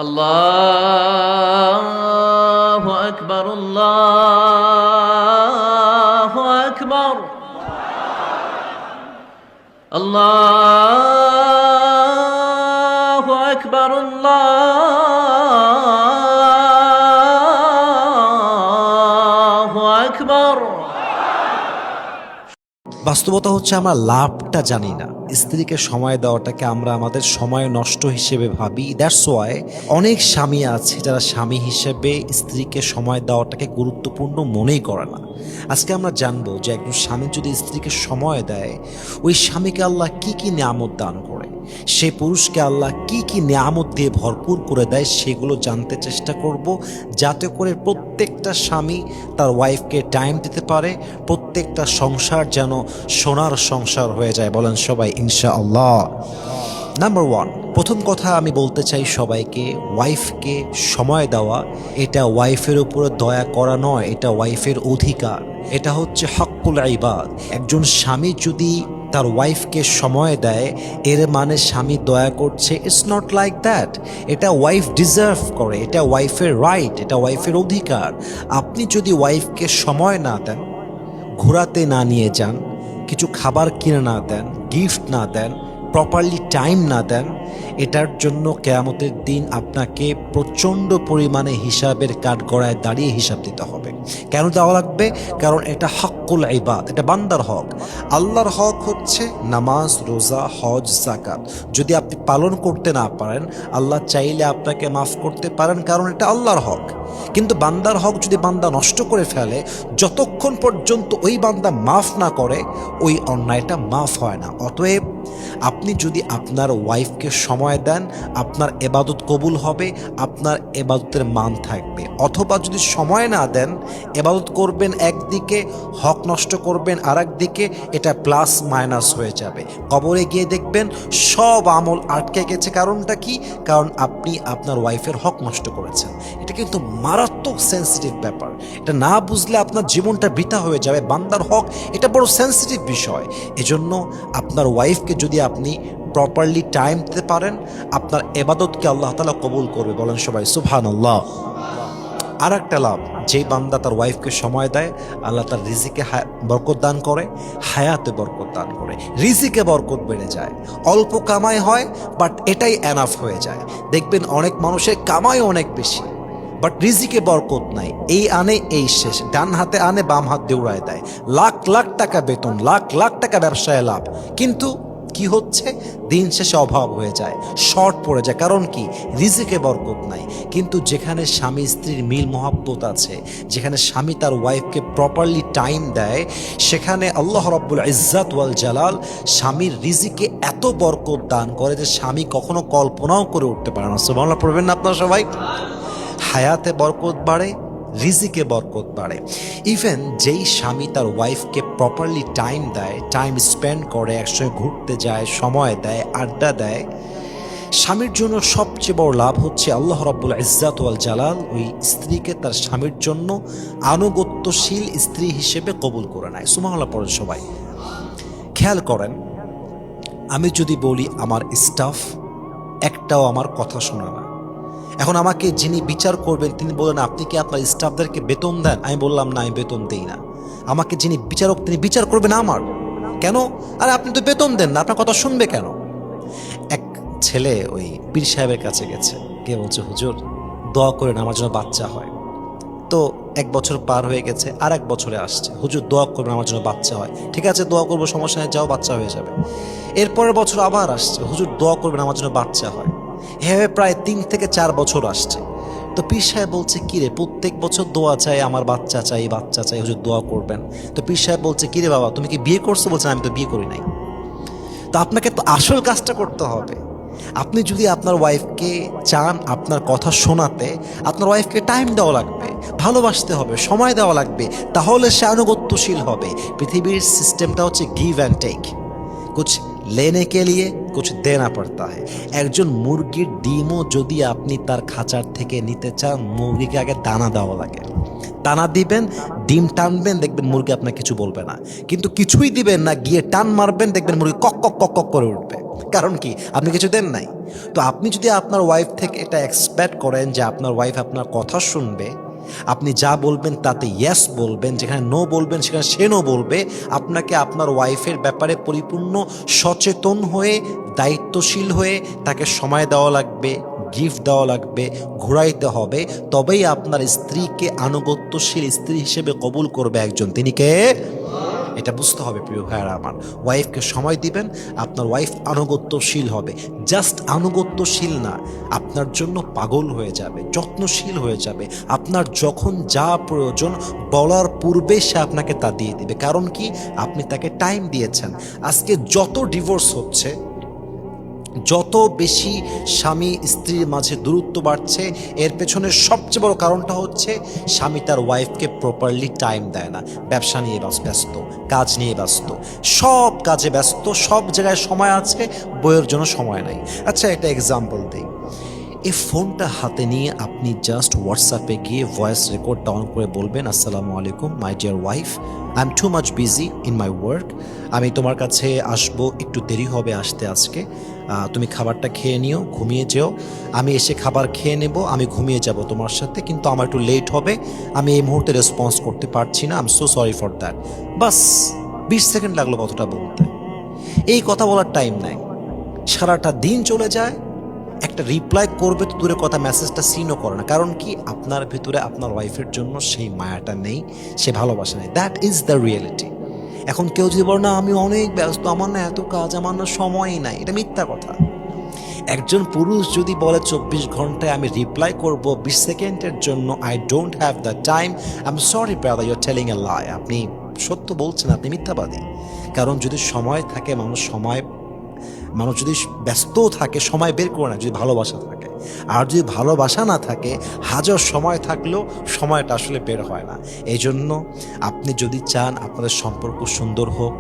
আল্লাহু আকবার, আল্লাহু আকবার, আল্লাহু আকবার, আল্লাহু আকবার। বাস্তবতা হচ্ছে আমরা লাভটা জানি না। স্ত্রীকে সময় দেওয়াটাকে আমরা আমাদের সময় নষ্ট হিসেবে ভাবি। দ্যাটস ওয়াই অনেক স্বামী আছে যারা স্বামী হিসেবে স্ত্রীকে সময় দেওয়াটাকে গুরুত্বপূর্ণ মনেই করে না। আজকে আমরা জানবো যে একজন স্বামী যদি স্ত্রীকে সময় দেয়, ওই স্বামীকে আল্লাহ কি কি নিয়ামত দান করে, সে পুরুষকে আল্লাহ কি কি নিয়ামত দিয়ে ভরপুর করে দেয়, সেগুলো জানতে চেষ্টা করব, যাতে করে প্রত্যেকটা স্বামী তার ওয়াইফকে টাইম দিতে পারে, প্রত্যেকটা সংসার যেন সোনার সংসার হয়ে যায়। বলেন সবাই ইনশাআল্লাহ। নাম্বার ওয়ান, প্রথম কথা আমি বলতে চাই সবাইকে, ওয়াইফকে সময় দেওয়া এটা ওয়াইফের উপরে দয়া করা নয়, এটা ওয়াইফের অধিকার, এটা হচ্ছে হক্কুল ইবাদ। একজন স্বামী যদি তার ওয়াইফকে সময় দেয়, এর মানে স্বামী দয়া করছে। It's not like that. এটা ওয়াইফ ডিজার্ভ করে, এটা ওয়াইফের রাইট, এটা ওয়াইফের অধিকার। আপনি যদি ওয়াইফকে সময় না দেন, ঘোরাতে না নিয়ে যান, কিছু খাবার কিনে না দেন, গিফট না দেন, প্রপারলি টাইম না দেন, এটার জন্য কিয়ামতের দিন আপনাকে প্রচণ্ড পরিমাণে হিসাবের কাঠগড়ায় দাঁড়িয়ে হিসাব দিতে হবে। কেন দেওয়া লাগবে? কারণ এটা হক্কুল ইবাদ, এটা বান্দার হক। আল্লাহর হক হচ্ছে নামাজ, রোজা, হজ, যাকাত। যদি আপনি পালন করতে না পারেন, আল্লাহ চাইলে আপনাকে মাফ করতে পারেন, কারণ এটা আল্লাহর হক। কিন্তু বান্দার হক যদি বান্দা নষ্ট করে ফেলে, যতক্ষণ পর্যন্ত ওই বান্দা মাফ না করে, ওই অন্যায়টা মাফ হয় না। অতএব আপনি যদি আপনার ওয়াইফকে সময় দেন, আপনার এবাদত কবুল হবে, আপনার এবাদতের মান থাকবে। অথবা যদি সময় না দেন, এবাদত করবেন একদিকে, হক নষ্ট করবেন আর একদিকে, এটা প্লাস মাইনাস হয়ে যাবে। কবরে গিয়ে দেখবেন সব আমল আটকে গেছে। কারণটা কি? কারণ আপনি আপনার ওয়াইফের হক নষ্ট করেছেন। এটা কিন্তু মারাত্মক সেন্সিটিভ ব্যাপার। এটা না বুঝলে আপনার জীবনটা বৃথা হয়ে যাবে। বান্দার হক এটা বড় সেন্সিটিভ বিষয়। এজন্য আপনার ওয়াইফকে যদি আপনি প্রপারলি টাইম দিতে পারেন, আপনার এবাদতকে আল্লাহ তাআলা কবুল করবে। বলেন সবাই সুবহানাল্লাহ। আর একটা লাভ, যেই বান্দা তার ওয়াইফকে সময় দেয়, আল্লাহ তার রিজিকে বরকত দান করে, হায়াতে বরকত দান করে, রিজিকে বরকত বেড়ে যায়। অল্প কামাই হয়, বাট এটাই এনাফ হয়ে যায়। দেখবেন অনেক মানুষের কামাই অনেক বেশি, বাট রিজিকে বরকত নাই। এই আনে এই শেষ, ডান হাতে আনে বাম হাত দিয়ে উড়ায় দেয়। লাখ লাখ টাকা বেতন, লাখ লাখ টাকা ব্যবসায় লাভ, কিন্তু কি হচ্ছে? দিন শেষে অভাব হয়ে যায়, শর্ট পড়ে যায়। কারণ কি? রিজিকে বরকত নাই। কিন্তু যেখানে স্বামী স্ত্রীর মিল মহাব্বত আছে, যেখানে স্বামী তার ওয়াইফকে প্রপারলি টাইম দেয়, সেখানে আল্লাহ রাব্বুল ইজ্জাত ওয়াল জালাল স্বামীর রিজিকে এত বরকত দান করে যে স্বামী কখনো কল্পনাও করে উঠতে পারে না। সুবহানাল্লাহ পড়বেন না আপনারা সবাই? হায়াতে বরকত বাড়ে, রিজিকে বরকত বাড়ে। ইভেন যেই স্বামী তার ওয়াইফকে প্রপারলি টাইম দেয়, টাইম স্পেন্ড করে, একসঙ্গে ঘুরতে যায়, সময় দেয়, আড্ডা দেয়, স্বামীর জন্য সবচেয়ে বড় লাভ হচ্ছে আল্লাহ রাব্বুল ইজ্জাত ওয়াল জালাল ওই স্ত্রীকে তার স্বামীর জন্য আনুগত্যশীল স্ত্রী হিসেবে কবুল করে নেয়। সুবহানাল্লাহ পড়েন সবাই। খেয়াল করেন, আমি যদি বলি আমার স্টাফ একটাও আমার কথা শোনে না, এখন আমাকে যিনি বিচার করবেন তিনি বলেন আপনি কি আপনার স্টাফদেরকে বেতন দেন? আমি বললাম না, আমি বেতন দেই না। আমাকে যিনি বিচারক তিনি বিচার করবেন আমার, কেন? আরে আপনি তো বেতন দেন না, আপনার কথা শুনবে কেন? এক ছেলে ওই পীর সাহেবের কাছে গেছে, কে বলছে হুজুর দোয়া করেন আমার জন্য বাচ্চা হয়। তো 1 বছর পার হয়ে গেছে, আর 1 বছরে আসছে, হুজুর দোয়া করবেন আমার জন্য বাচ্চা হয়। ঠিক আছে, দোয়া করবো, সমস্যা নেই, যাও বাচ্চা হয়ে যাবে। এরপরের বছর আবার আসছে, হুজুর দোয়া করবেন আমার জন্য বাচ্চা হয়। এভাবে প্রায় 3 থেকে 4 বছর আসছে। তো পীর সাহেব বলছে কিরে, প্রত্যেক বছর দোয়া চাই, আমার বাচ্চা চাই, বাচ্চা চাই, হুজুর দোয়া করবেন। তো পীর সাহেব বলছে কিরে বাবা, তুমি কি বিয়ে করছো? বলছেন আমি তো বিয়ে করি নাই। তো আপনাকে তো আসল কাজটা করতে হবে। আপনি যদি আপনার ওয়াইফকে চান আপনার কথা শোনাতে, আপনার ওয়াইফকে টাইম দেওয়া লাগবে, ভালোবাসতে হবে, সময় দেওয়া লাগবে, তাহলে সে আনুগত্যশীল হবে। পৃথিবীর সিস্টেমটা হচ্ছে গিভ অ্যান্ড টেক, কুছ লেনে কে লিয়ে কুছ দেনা পড়তা হয়। একজন মুরগির ডিমও যদি আপনি তার খাঁচার থেকে নিতে চান, মুরগিকে আগে দানা দেওয়া লাগে। দানা দিবেন, ডিম টানবেন, দেখবেন মুরগি আপনার কিছু বলবে না। কিন্তু কিছুই দিবেন না, গিয়ে টান মারবেন, দেখবেন মুরগি কক কক কক কক করে উঠবে। কারণ কি? আপনি কিছু দেন নাই। তো আপনি যদি আপনার ওয়াইফ থেকে এটা এক্সপেক্ট করেন যে আপনার ওয়াইফ আপনার কথা শুনবে, আপনি যা বলবেন তাতে ইয়েস বলবেন, যেখানে নো বলবেন সেখানে সে নো বলবে, আপনাকে আপনার ওয়াইফের ব্যাপারে পরিপূর্ণ সচেতন হয়ে, দায়িত্বশীল হয়ে তাকে সময় দেওয়া লাগবে, গিফট দেওয়া লাগবে, ঘুরাইতে হবে, তবেই আপনার স্ত্রীকে আনুগত্যশীল স্ত্রী হিসেবে কবুল করবে একজন। তিনি কে? এটা বুঝতে হবে প্রিয় ভাইয়ারা আমার। ওয়াইফকে সময় দিবেন, আপনার ওয়াইফ আনুগত্যশীল হবে। জাস্ট আনুগত্যশীল না, আপনার জন্য পাগল হয়ে যাবে, যত্নশীল হয়ে যাবে। আপনার যখন যা প্রয়োজন বলার পূর্বে সে আপনাকে তা দিয়ে দিবে। কারণ কি? আপনি তাকে টাইম দিয়েছেন। আজকে যত ডিভোর্স হচ্ছে, যত বেশি স্বামী স্ত্রীর মাঝে দূরত্ব বাড়ছে, এর পেছনের সবচেয়ে বড় কারণটা হচ্ছে স্বামী তার ওয়াইফকে প্রপারলি টাইম দেয় না। ব্যবসা নিয়ে ব্যস্ত, কাজ নিয়ে ব্যস্ত, সব কাজে ব্যস্ত, সব জায়গায় সময় আছে, বইয়ের জন্য সময় নাই। আচ্ছা, একটা এক্সাম্পল দিই। এই ফোনটা হাতে নিয়ে আপনি জাস্ট হোয়াটসঅ্যাপে গিয়ে ভয়েস রেকর্ডটা অন করে বলবেন, আসসালামু আলাইকুম my dear wife, I am too much busy in my work, আমি তোমার কাছে আসবো, একটু দেরি হবে আসতে আজকে, তুমি খাবারটা খেয়ে নিও, ঘুমিয়ে যেও, আমি এসে খাবার খেয়ে নেব, আমি ঘুমিয়ে যাব তোমার সাথে, কিন্তু আমার একটু লেট হবে, আমি এই মুহূর্তে রেসপন্স করতে পারছি না, I am so sorry for that. Bus 20 second লাগলো কতটা বলতে। এই কথা বলার টাইম নাই, সারাটা দিন চলে যায়। একটা রিপ্লাই করবে তো দূরে কথা, মেসেজটা সিনও করে না। কারণ কি? আপনার ভিতরে আপনার ওয়াইফের জন্য সেই মায়াটা নেই, সে ভালোবাসা নেই। That is the reality. এখন কেউ যদি বলে না আমি অনেক ব্যস্ত, আমার না এত কাজ, আমার না সময়ই নাই, এটা মিথ্যা কথা। একজন পুরুষ যদি বলে 24 ঘন্টায় আমি রিপ্লাই করব 20 সেকেন্ডের জন্য, I don't have the time, I am sorry brother, you are telling a lie. আপনি সত্য বলছেন, আপনি মিথ্যাবাদী। কারণ যদি সময় থাকে, মানুষ যদি ব্যস্ত থাকে সময় বের করে না, যদি ভালোবাসা থাকে। আর যদি ভালোবাসা না থাকে, হাজার সময় থাকলেও সময়টা আসলে বের হয় না। এই জন্য আপনি যদি চান আপনাদের সম্পর্ক সুন্দর হোক,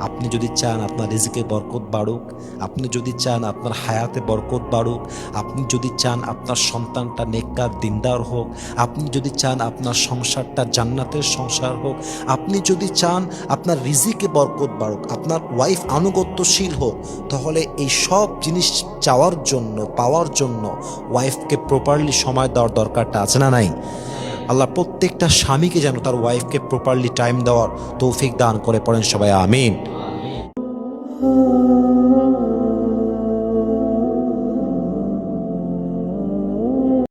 আপনি যদি চান আপনার রিজিকে বরকত বাড়ুক, আপনি যদি চান আপনার হায়াতে বরকত বাড়ুক, আপনি যদি চান আপনার সন্তানটা নেককার দিনদার হোক, আপনি যদি চান আপনার সংসারটা জান্নাতের সংসার হোক, আপনি যদি চান আপনার রিজিকে বরকত বাড়ুক, আপনার ওয়াইফ আনুগত্যশীল হোক, তাহলে এই সব জিনিস চাওয়ার জন্য, পাওয়ার জন্য ওয়াইফকে প্রপারলি সময় দেওয়ার দরকারটা আছে না নাই? আল্লাহ প্রত্যেকটা স্বামীকে যেন তার ওয়াইফকে প্রপারলি টাইম দেওয়ার তৌফিক দান করে। পড়েন সবাই আমিন।